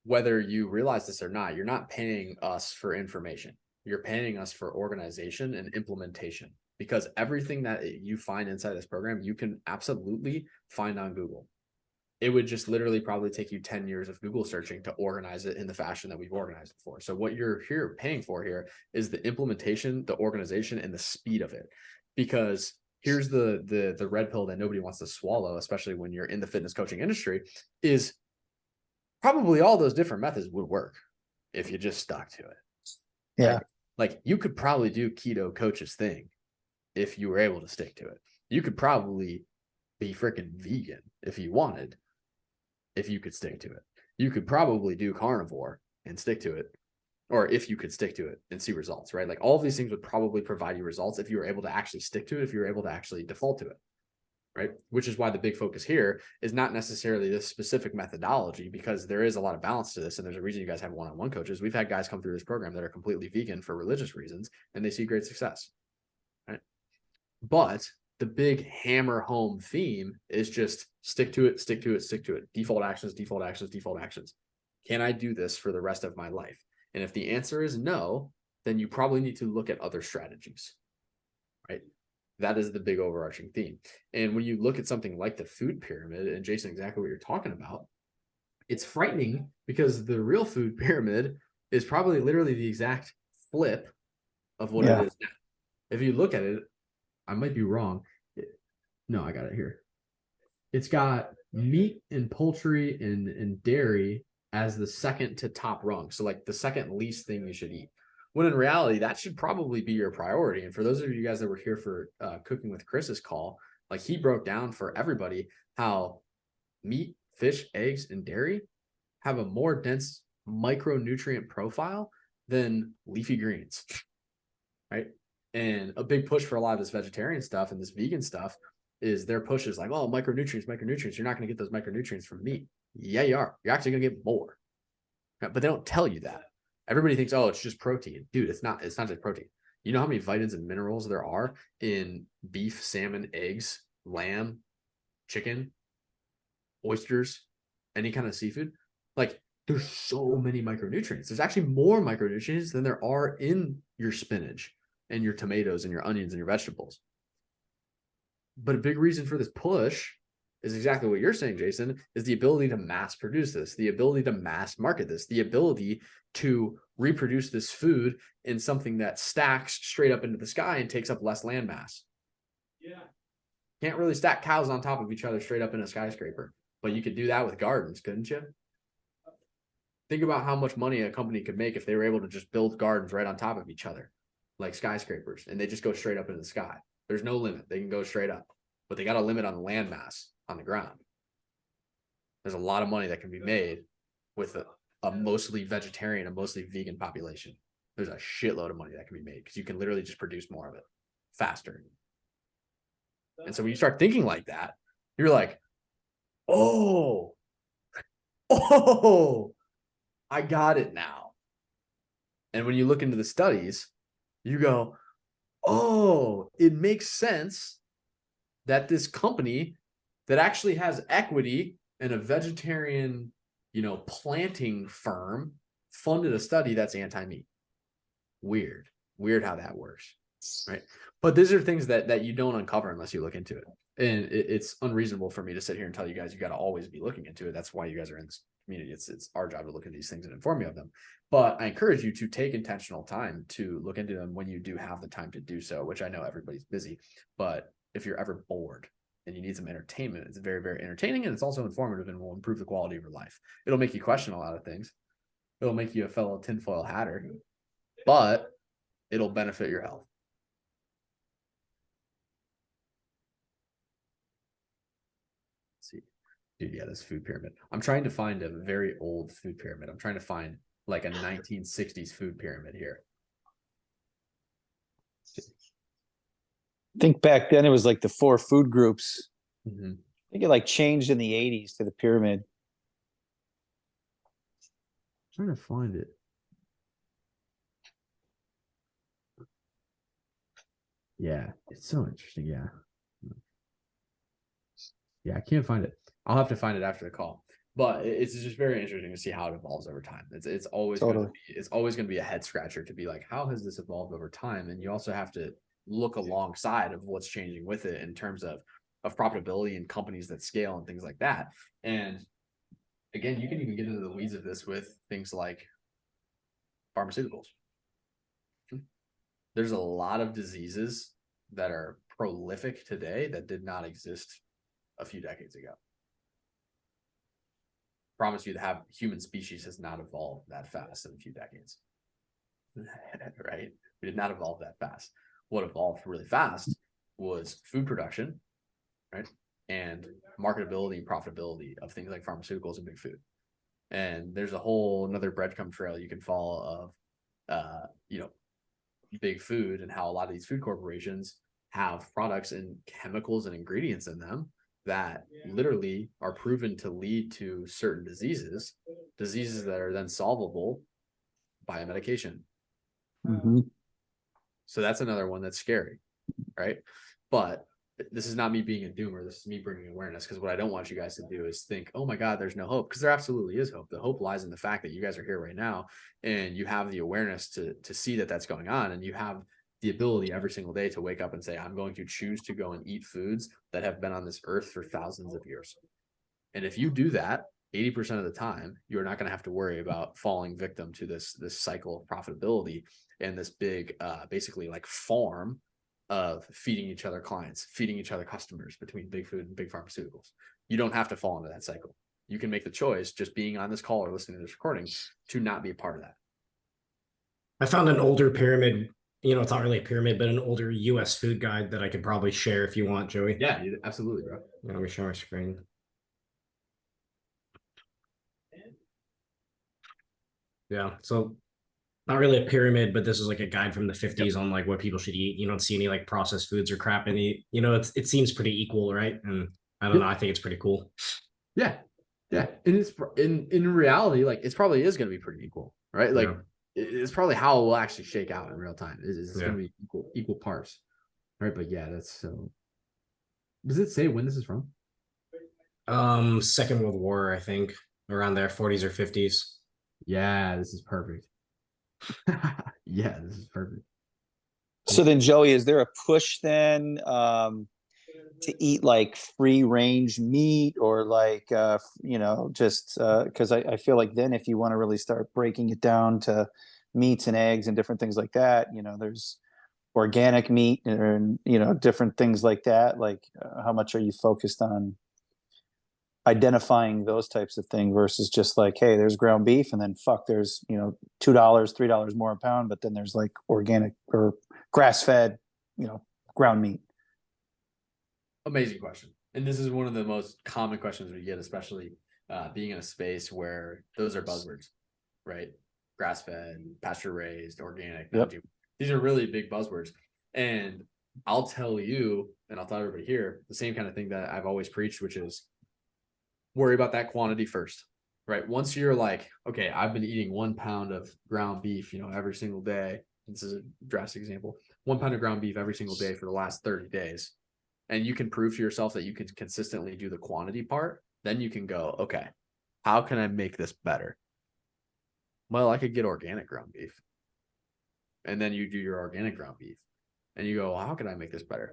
whether you realize this or not, you're not paying us for information. You're paying us for organization and implementation, because everything that you find inside this program, you can absolutely find on Google. It would just literally probably take you 10 years of Google searching to organize it in the fashion that we've organized it for. So what you're here paying for here is the implementation, the organization, and the speed of it. Because here's the red pill that nobody wants to swallow, especially when you're in the fitness coaching industry, is probably all those different methods would work if you just stuck to it. Yeah. Right? Like you could probably do keto coach's thing if you were able to stick to it. You could probably be freaking vegan if you wanted, if you could stick to it. You could probably do carnivore and stick to it, or if you could stick to it and see results, right? Like all of these things would probably provide you results if you were able to actually stick to it, if you were able to actually default to it, right? Which is why the big focus here is not necessarily this specific methodology, because there is a lot of balance to this. And there's a reason you guys have one-on-one coaches. We've had guys come through this program that are completely vegan for religious reasons, and they see great success, right? But the big hammer home theme is just stick to it, stick to it, stick to it. Default actions, default actions, default actions. Can I do this for the rest of my life? And if the answer is no, then you probably need to look at other strategies, right? That is the big overarching theme. And when you look at something like the food pyramid, and Jason, exactly what you're talking about, it's frightening because the real food pyramid is probably literally the exact flip of what it is now. If you look at it, I might be wrong. No, I got it here. It's got meat and poultry and dairy as the second to top rung. So like the second least thing you should eat. When in reality, that should probably be your priority. And for those of you guys that were here for Cooking with Chris's call, like he broke down for everybody how meat, fish, eggs, and dairy have a more dense micronutrient profile than leafy greens, right? And a big push for a lot of this vegetarian stuff and this vegan stuff is their push is like, oh, micronutrients. You're not going to get those micronutrients from meat. Yeah, you are. You're actually going to get more. But they don't tell you that. Everybody thinks, oh, it's just protein. Dude, it's not just protein. You know how many vitamins and minerals there are in beef, salmon, eggs, lamb, chicken, oysters, any kind of seafood? Like, there's so many micronutrients. There's actually more micronutrients than there are in your spinach and your tomatoes and your onions and your vegetables. But a big reason for this push is exactly what you're saying, Jason, is the ability to mass produce this, the ability to mass market this, the ability to reproduce this food in something that stacks straight up into the sky and takes up less land mass. Yeah. Can't really stack cows on top of each other straight up in a skyscraper, but you could do that with gardens, couldn't you? Think about how much money a company could make if they were able to just build gardens right on top of each other, like skyscrapers, and they just go straight up into the sky. There's no limit. They can go straight up, but they got a limit on the land mass on the ground. There's a lot of money that can be made with a mostly vegetarian, a mostly vegan population. There's a shitload of money that can be made because you can literally just produce more of it faster. And so when you start thinking like that, you're like, oh, I got it now. And when you look into the studies, you go, oh, it makes sense that this company that actually has equity in a vegetarian, planting firm funded a study that's anti-meat. Weird how that works, right? But these are things that you don't uncover unless you look into it. And it's unreasonable for me to sit here and tell you guys you got to always be looking into it. That's why you guys are in this community. It's our job to look at these things and inform you of them. But I encourage you to take intentional time to look into them when you do have the time to do so, which I know everybody's busy. But if you're ever bored and you need some entertainment, it's very, very entertaining, and it's also informative and will improve the quality of your life. It'll make you question a lot of things. It'll make you a fellow tinfoil hatter, but it'll benefit your health. Let's see. Dude, yeah, this food pyramid. I'm trying to find a very old food pyramid. I'm trying to find like a 1960s food pyramid here. I think back then it was like the 4 food groups. Mm-hmm. I think it like changed in the 80s to the pyramid. Trying to find it. Yeah, it's so interesting. Yeah. Yeah, I can't find it. I'll have to find it after the call. But it's just very interesting to see how it evolves over time. It's always Totally. going to be a head scratcher to be like, how has this evolved over time? And you also have to look alongside of what's changing with it in terms of profitability and companies that scale and things like that. And again, you can even get into the weeds of this with things like pharmaceuticals. There's a lot of diseases that are prolific today that did not exist a few decades ago. Promise you, the human species has not evolved that fast in a few decades. Right? We did not evolve that fast. What evolved really fast was food production, right? And marketability and profitability of things like pharmaceuticals and big food. And there's a whole another breadcrumb trail you can follow of big food and how a lot of these food corporations have products and chemicals and ingredients in them that literally are proven to lead to certain diseases that are then solvable by a medication. Mm-hmm. So that's another one that's scary, right? But this is not me being a doomer. This is me bringing awareness, because what I don't want you guys to do is think, oh my God, there's no hope, because there absolutely is hope. The hope lies in the fact that you guys are here right now and you have the awareness to see that that's going on, and you have the ability every single day to wake up and say, I'm going to choose to go and eat foods that have been on this earth for thousands of years. And if you do that 80% of the time, you're not going to have to worry about falling victim to this cycle of profitability and this big basically like farm of feeding each other clients, feeding each other customers between big food and big pharmaceuticals. You don't have to fall into that cycle. You can make the choice, just being on this call or listening to this recording, to not be a part of that. I found an older pyramid, it's not really a pyramid, but an older US food guide that I could probably share if you want, Joey. Yeah, absolutely, bro. Let me share my screen. Yeah, so not really a pyramid, but this is like a guide from the 50s on like what people should eat. You don't see any like processed foods or crap in it. It seems pretty equal, right? And I don't know, I think it's pretty cool. Yeah. And it's in reality, like it's probably is going to be pretty equal, right? Like it's probably how it will actually shake out in real time. It's going to be equal parts, right? But yeah, that's so. Does it say when this is from? Second World War, I think, around there, 40s or 50s. Yeah, this is perfect. Yeah, this is perfect. So then, Joey, is there a push then to eat like free range meat, or like just because I feel like then if you want to really start breaking it down to meats and eggs and different things like that, there's organic meat and different things like that. Like how much are you focused on identifying those types of things versus just like, hey, there's ground beef, and then there's $2 $3 more a pound, but then there's like organic or grass-fed ground meat? Amazing question. And this is one of the most common questions we get, especially being in a space where those are buzzwords, right? Grass-fed, pasture-raised, organic. Yep. These are really big buzzwords. And I'll tell you, and I'll tell everybody here, the same kind of thing that I've always preached, which is worry about that quantity first, right? Once you're like, okay, I've been eating 1 pound of ground beef, every single day. This is a drastic example. 1 pound of ground beef every single day for the last 30 days. And you can prove to yourself that you can consistently do the quantity part. Then you can go, okay, how can I make this better? Well, I could get organic ground beef. And then you do your organic ground beef. And you go, well, how can I make this better?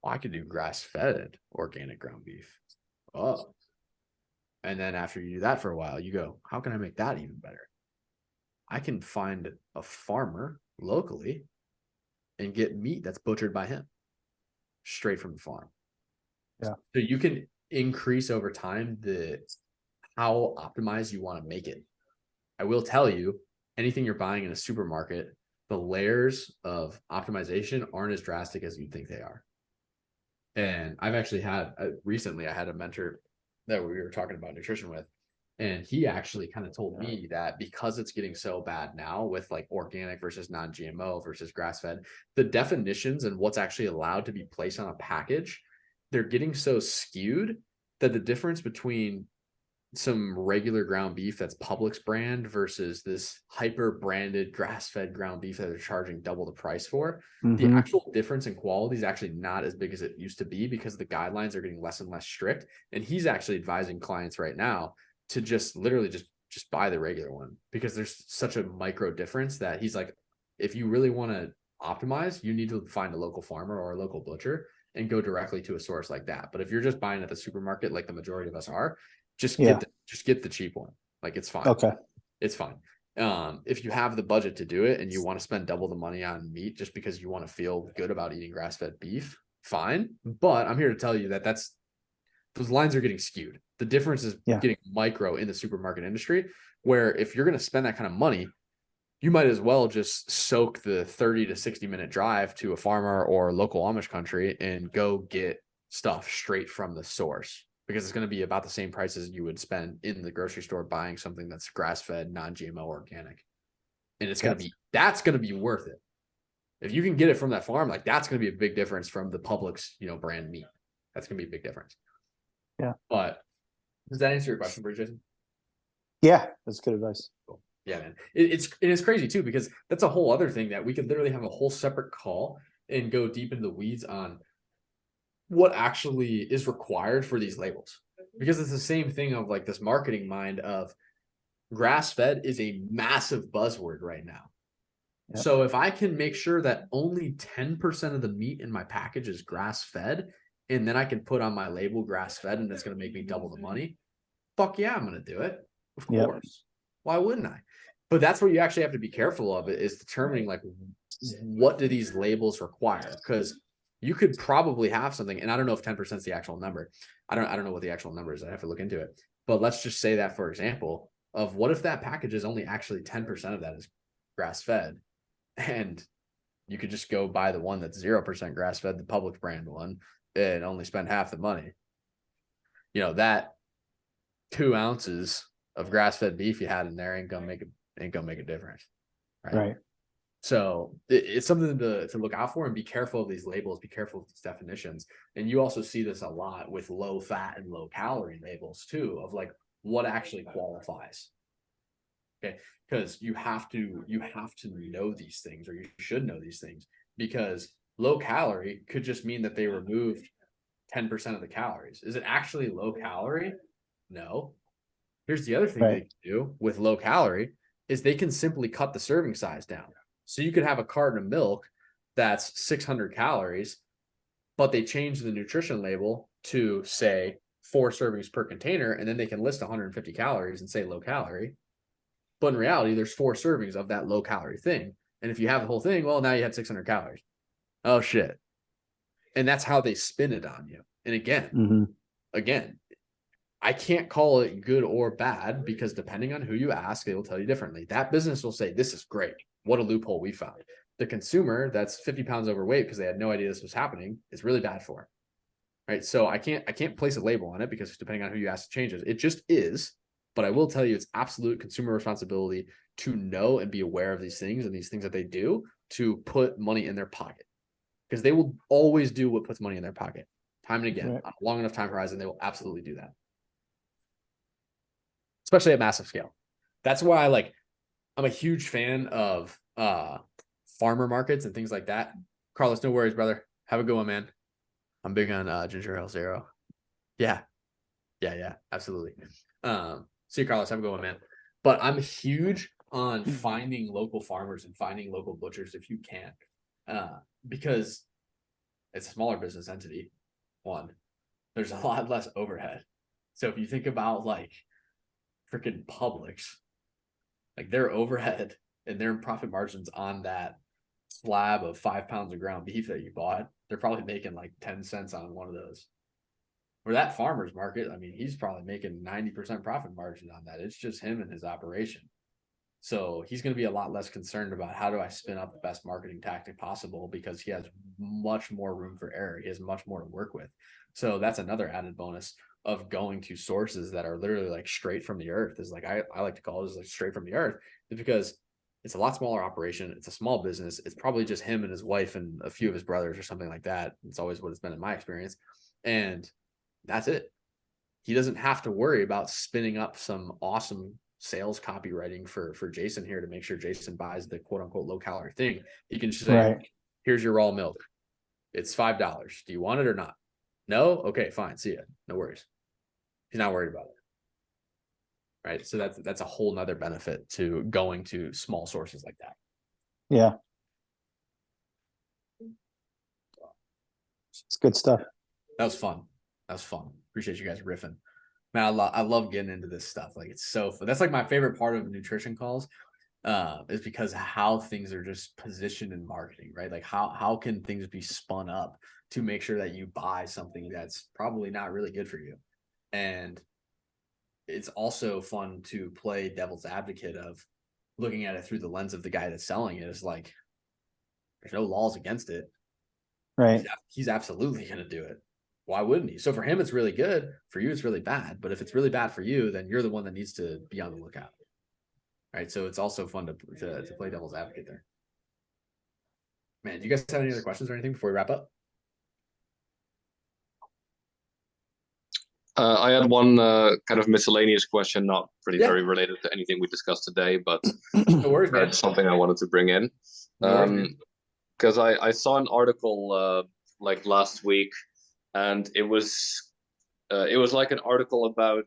Well, I could do grass-fed organic ground beef. Oh. And then after you do that for a while, you go, how can I make that even better? I can find a farmer locally and get meat that's butchered by him straight from the farm. Yeah. So you can increase over time how optimized you want to make it. I will tell you, anything you're buying in a supermarket, the layers of optimization aren't as drastic as you think they are. And I've actually recently I had a mentor that we were talking about nutrition with. And he actually kind of told me that because it's getting so bad now with like organic versus non-GMO versus grass-fed, the definitions and what's actually allowed to be placed on a package, they're getting so skewed that the difference between some regular ground beef that's Publix brand versus this hyper branded grass-fed ground beef that they're charging double the price for, the Mhm. actual difference in quality is actually not as big as it used to be because the guidelines are getting less and less strict. And he's actually advising clients right now to just literally just buy the regular one because there's such a micro difference that he's like, if you really want to optimize, you need to find a local farmer or a local butcher and go directly to a source like that. But if you're just buying at the supermarket, like the majority of us are, just Yeah. get the cheap one. Like it's fine. Okay. It's fine. If you have the budget to do it and you want to spend double the money on meat just because you want to feel good about eating grass-fed beef, fine. But I'm here to tell you that those lines are getting skewed. The difference is Yeah. getting micro in the supermarket industry, where if you're going to spend that kind of money, you might as well just soak the 30 to 60-minute drive to a farmer or local Amish country and go get stuff straight from the source because it's going to be about the same price as you would spend in the grocery store buying something that's grass-fed, non-GMO, organic. And it's going to that's going to be worth it. If you can get it from that farm, like that's going to be a big difference from the Publix, brand meat. That's going to be a big difference. Yeah. But does that answer your question, for you, Jason? Yeah, that's good advice. Cool. Yeah, man. It's crazy too, because that's a whole other thing that we could literally have a whole separate call and go deep into the weeds on what actually is required for these labels. Because it's the same thing of like this marketing mind of grass-fed is a massive buzzword right now. Yep. So if I can make sure that only 10% of the meat in my package is grass-fed, and then I can put on my label grass-fed and it's going to make me double the money, fuck yeah, I'm going to do it. Of Yep. course. Why wouldn't I? But that's what you actually have to be careful of, is determining like what do these labels require? Because you could probably have something, and I don't know if 10% is the actual number. I don't know what the actual number is. I have to look into it. But let's just say that, for example, of what if that package is only actually 10% of that is grass-fed, and you could just go buy the one that's 0% grass-fed, the Publix brand one, and only spend half the money. That 2 ounces of grass-fed beef you had in there ain't gonna make a difference. Right. So it's something to look out for and be careful of these labels, be careful of these definitions. And you also see this a lot with low fat and low calorie labels too, of like what actually qualifies. Okay. Because you have to know these things, or you should know these things, because low calorie could just mean that they removed 10% of the calories. Is it actually low calorie? No. Here's the other thing they can do with low calorie is they can simply cut the serving size down. So you could have a carton of milk that's 600 calories, but they change the nutrition label to say 4 servings per container, and then they can list 150 calories and say low calorie. But in reality, there's 4 servings of that low calorie thing. And if you have the whole thing, well, now you had 600 calories. Oh shit. And that's how they spin it on you. And again, I can't call it good or bad, because depending on who you ask, they will tell you differently. That business will say, this is great. What a loophole we found. The consumer that's 50 pounds overweight because they had no idea this was happening is really bad for it. Right. So I can't place a label on it, because depending on who you ask, it changes. It just is. But I will tell you, it's absolute consumer responsibility to know and be aware of these things and these things that they do to put money in their pocket, because they will always do what puts money in their pocket. Time and again, on a long enough time horizon, they will absolutely do that. Especially at massive scale. That's why I'm a huge fan of farmer markets and things like that. Carlos, no worries, brother. Have a good one, man. I'm big on ginger ale zero. Yeah, absolutely. See you, Carlos. Have a good one, man. But I'm huge on finding local farmers and finding local butchers if you can, because it's a smaller business entity. One, there's a lot less overhead. So if you think about freaking Publix, their overhead and their profit margins on that slab of 5 pounds of ground beef that you bought, they're probably making 10 cents on one of those. Or that farmer's market, he's probably making 90% profit margin on that. It's just him and his operation. So he's going to be a lot less concerned about how do I spin up the best marketing tactic possible, because he has much more room for error. He has much more to work with. So that's another added bonus of going to sources that are literally like straight from the earth is like I like to call it, is like straight from the earth, is because it's a lot smaller operation. It's a small business. It's probably just him and his wife and a few of his brothers or something like that. It's always what it's been in my experience. And that's it. He doesn't have to worry about spinning up some awesome sales copywriting for Jason here to make sure Jason buys the quote unquote low calorie thing. He can just say, Right. here's your raw milk. It's $5. Do you want it or not? No? Okay, fine. See ya. No worries. He's not worried about it. Right. So that's a whole nother benefit to going to small sources like that. Yeah. It's good stuff. That was fun. That was fun. Appreciate you guys riffing. Man, I love getting into this stuff. Like, it's so fun. That's like my favorite part of nutrition calls, is because how things are just positioned in marketing, right? Like how can things be spun up to make sure that you buy something that's probably not really good for you. And it's also fun to play devil's advocate of looking at it through the lens of the guy that's selling it. Is like, there's no laws against it. Right. He's absolutely going to do it. Why wouldn't he? So for him, it's really good. For you, it's really bad. But if it's really bad for you, then you're the one that needs to be on the lookout. Right. So it's also fun to play devil's advocate there. Man, do you guys have any other questions or anything before we wrap up? I had one kind of miscellaneous question, not really Yeah. very related to anything we discussed today, but No worries, man. it's something I wanted to bring in. No worries, man. Because I saw an article like last week, and it was like an article about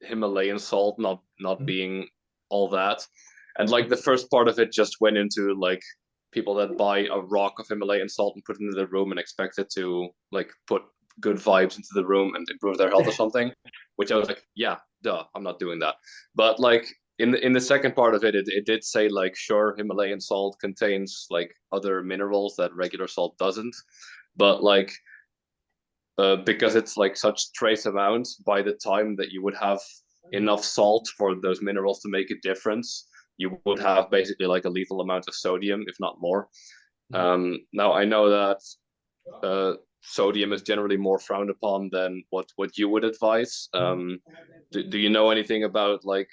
Himalayan salt not being all that, and like the first part of it just went into like people that buy a rock of Himalayan salt and put it into the room and expect it to like put good vibes into the room and improve their health or something, which I was like, yeah, duh, I'm not doing that. But like in the second part of it, it did say like, sure, Himalayan salt contains like other minerals that regular salt doesn't, but like because it's like such trace amounts, by the time that you would have enough salt for those minerals to make a difference, you would have basically like a lethal amount of sodium, if not more. Now I know that sodium is generally more frowned upon than what you would advise. Do you know anything about like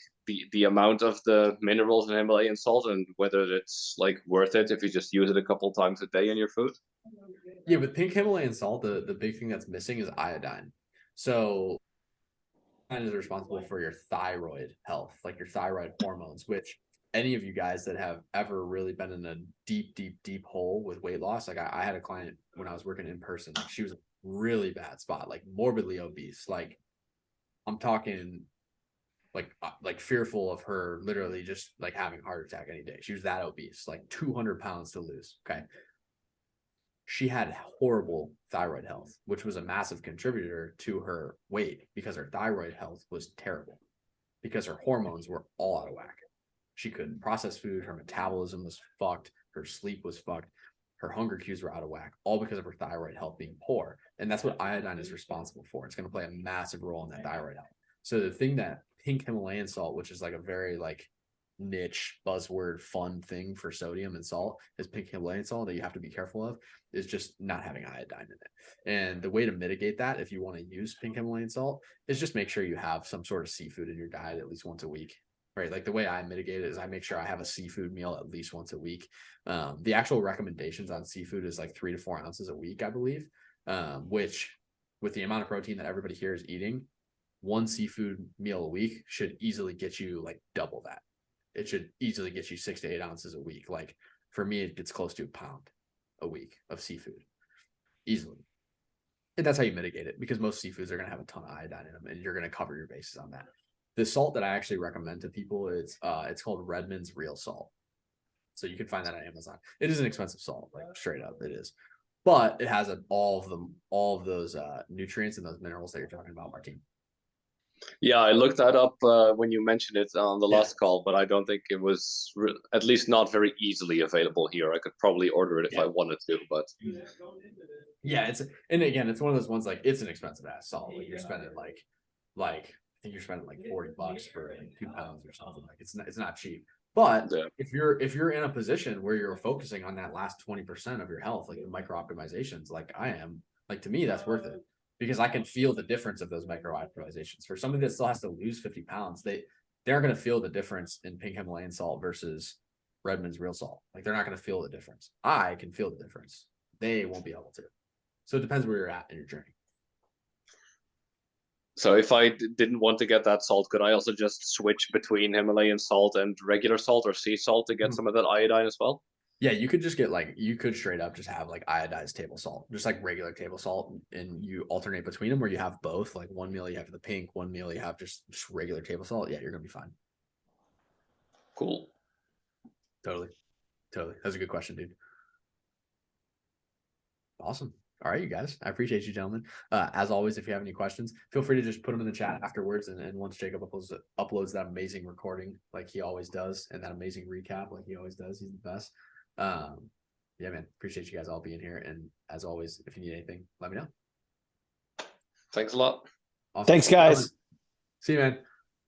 the amount of the minerals in Himalayan salt and whether it's like worth it if you just use it a couple times a day in your food? Yeah, with pink Himalayan salt, the big thing that's missing is iodine. So iodine is responsible for your thyroid health, like your thyroid hormones, which any of you guys that have ever really been in a deep hole with weight loss, like I had a client when I was working in person, like she was a really bad spot, like morbidly obese. Like I'm talking like fearful of her literally just like having a heart attack any day. She was that obese, like 200 pounds to lose. Okay. She had horrible thyroid health, which was a massive contributor to her weight because her thyroid health was terrible because her hormones were all out of whack. She couldn't process food. Her metabolism was fucked. Her sleep was fucked. Her hunger cues were out of whack, all because of her thyroid health being poor. And that's what iodine is responsible for. It's going to play a massive role in that thyroid health. So the thing that pink Himalayan salt, which is like a very like niche buzzword fun thing for sodium and salt, is pink Himalayan salt that you have to be careful of, is just not having iodine in it. And the way to mitigate that, if you want to use pink Himalayan salt, is just make sure you have some sort of seafood in your diet at least once a week. Right. Like the way I mitigate it is I make sure I have a seafood meal at least once a week. The actual recommendations on seafood is like 3 to 4 ounces a week, I believe, which with the amount of protein that everybody here is eating, one seafood meal a week should easily get you like double that. It should easily get you 6 to 8 ounces a week. Like for me, it gets close to a pound a week of seafood easily. And that's how you mitigate it, because most seafoods are going to have a ton of iodine in them and you're going to cover your bases on that. The salt that I actually recommend to people is it's called Redmond's Real Salt. So you can find that on Amazon. It is an expensive salt, like straight up it is. But it has all of those nutrients and those minerals that you're talking about, Martin. Yeah, I looked that up when you mentioned it on the last call, but I don't think it was at least not very easily available here. I could probably order it if I wanted to, but yeah, and again, it's one of those ones like it's an expensive ass salt. Like you're spending like I think you're spending like $40 for like 2 pounds or something. Like it's not cheap. But if you're in a position where you're focusing on that last 20% of your health, like the micro optimizations, like I am, like to me that's worth it. because I can feel the difference of those micro-iodinizations. For somebody that still has to lose 50 pounds, they're going to feel the difference in pink Himalayan salt versus Redmond's real salt. Like they're not going to feel the difference. I can feel the difference. They won't be able to. So it depends where you're at in your journey. So if I didn't want to get that salt, could I also just switch between Himalayan salt and regular salt or sea salt to get some of that iodine as well? Yeah, you could just get you could straight up just have like iodized table salt, just like regular table salt, and you alternate between them where you have both. Like one meal you have the pink, one meal you have just regular table salt. Yeah, you're gonna be fine. Cool. Totally. That's a good question, dude. Awesome. All right, you guys. I appreciate you, gentlemen. As always, if you have any questions, feel free to just put them in the chat afterwards. And once Jacob uploads that amazing recording like he always does, and that amazing recap like he always does, he's the best. Yeah, man. Appreciate you guys all being here. And as always, if you need anything, let me know. Thanks a lot. Awesome. Thanks, guys. See you, man.